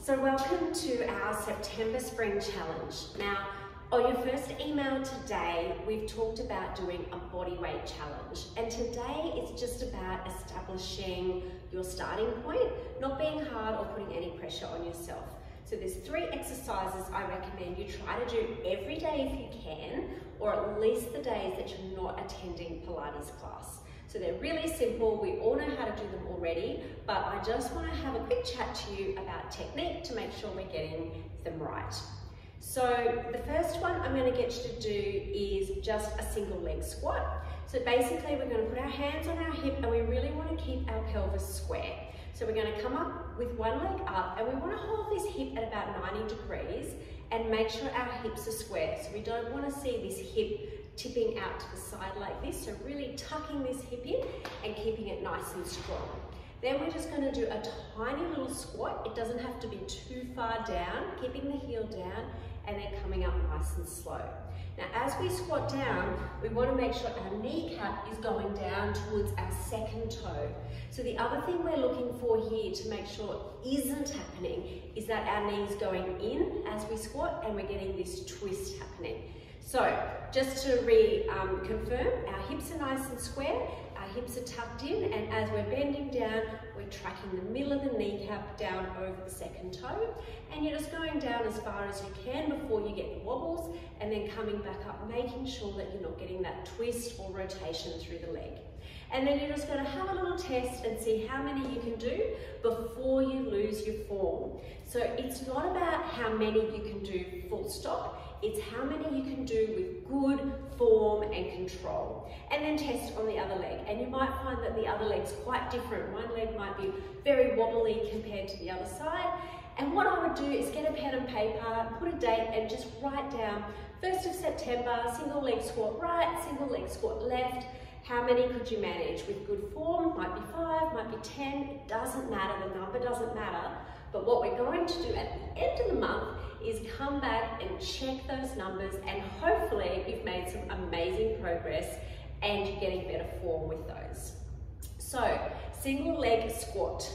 So welcome to our September Spring Challenge. Now, on your first email today, we've talked about doing a body weight challenge. And today it's just about establishing your starting point, not being hard or putting any pressure on yourself. So there's 3 exercises I recommend you try to do every day if you can, or at least the days that you're not attending Pilates class. So they're really simple, we all know how to do them already, but I just want to have a quick chat to you about technique to make sure we're getting them right. So the first one I'm going to get you to do is just a single leg squat. So basically we're going to put our hands on our hip and we really want to keep our pelvis square. So we're going to come up with one leg up and we want to hold this hip at about 90 degrees and make sure our hips are square. So we don't want to see this hip tipping out to the side like this. So really tucking this hip in and keeping it nice and strong. Then we're just going to do a tiny little squat. It doesn't have to be too far down, keeping the heel down and then coming up nice and slow. Now as we squat down, we want to make sure our kneecap is going down towards our second toe. So the other thing we're looking for here to make sure isn't happening is that our knee's going in as we squat and we're getting this twist happening. So just to confirm, our hips are nice and square, our hips are tucked in, and as we're bending down, we're tracking the middle of the kneecap down over the second toe, and you're just going down as far as you can before you get the wobbles, and then coming back up, making sure that you're not getting that twist or rotation through the leg. And then you're just going to have a little test and see how many you can do before you lose your form. So it's not about how many you can do full stop, it's how many you can do with good form and control. And then test on the other leg. And you might find that the other leg's quite different. One leg might be very wobbly compared to the other side. And what I would do is get a pen and paper, put a date and just write down 1st of September, single leg squat right, single leg squat left. How many could you manage with good form? Might be 5, might be 10, it doesn't matter, the number doesn't matter. But what we're going to do at the end of the month is come back and check those numbers, and hopefully you've made some amazing progress and you're getting better form with those. So, single leg squat.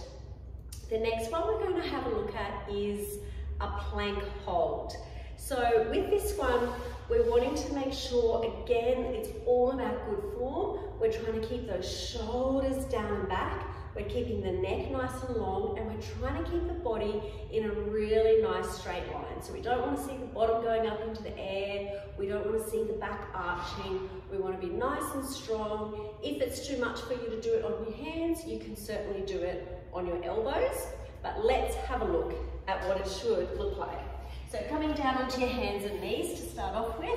The next one we're going to have a look at is a plank hold. So with this one, we're wanting to make sure, again, it's all about good form. We're trying to keep those shoulders down and back. We're keeping the neck nice and long, and we're trying to keep the body in a really nice straight line. So we don't want to see the bottom going up into the air. We don't want to see the back arching. We want to be nice and strong. If it's too much for you to do it on your hands, you can certainly do it on your elbows. But let's have a look at what it should look like. So coming down onto your hands and knees to start off with,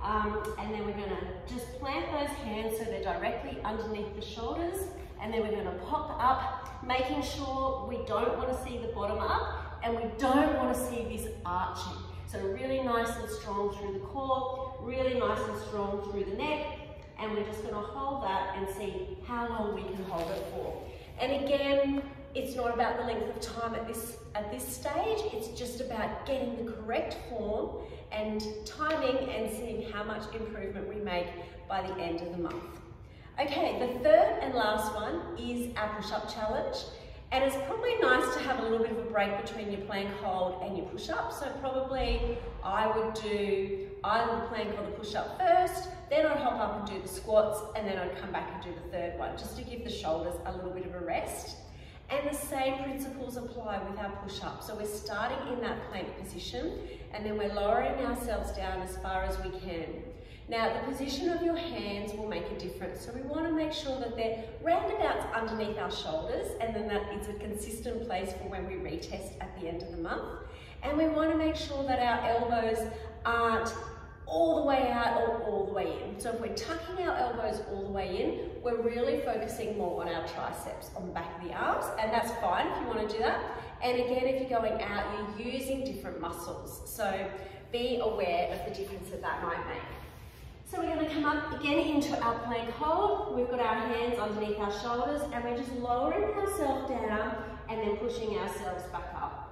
and then we're going to just plant those hands so they're directly underneath the shoulders, and then we're going to pop up, making sure we don't want to see the bottom up and we don't want to see this arching. So really nice and strong through the core, really nice and strong through the neck, and we're just going to hold that and see how long we can hold it for. And again, it's not about the length of time at this stage, it's just about getting the correct form and timing and seeing how much improvement we make by the end of the month. Okay, the third and last one is our push-up challenge. And it's probably nice to have a little bit of a break between your plank hold and your push-up. So probably I would do either the plank or the push-up first, then I'd hop up and do the squats, and then I'd come back and do the third one, just to give the shoulders a little bit of a rest. And the same principles apply with our push-up. So we're starting in that plank position, and then we're lowering ourselves down as far as we can. Now, the position of your hands will make a difference. So we want to make sure that they're roundabouts underneath our shoulders, and then that is a consistent place for when we retest at the end of the month. And we want to make sure that our elbows aren't all the way out or all the way in. So if we're tucking our elbows all the way in, we're really focusing more on our triceps, on the back of the arms, and that's fine if you want to do that. And again, if you're going out, you're using different muscles. So be aware of the difference that might make. So we're going to come up again into our plank hold. We've got our hands underneath our shoulders, and we're just lowering ourselves down and then pushing ourselves back up.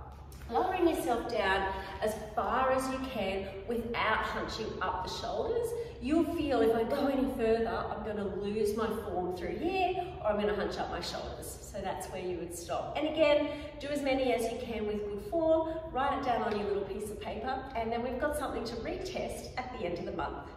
Lowering yourself down as far as you can without hunching up the shoulders. You'll feel if I go any further, I'm going to lose my form through here, or I'm going to hunch up my shoulders. So that's where you would stop. And again, do as many as you can with good form, write it down on your little piece of paper, and then we've got something to retest at the end of the month.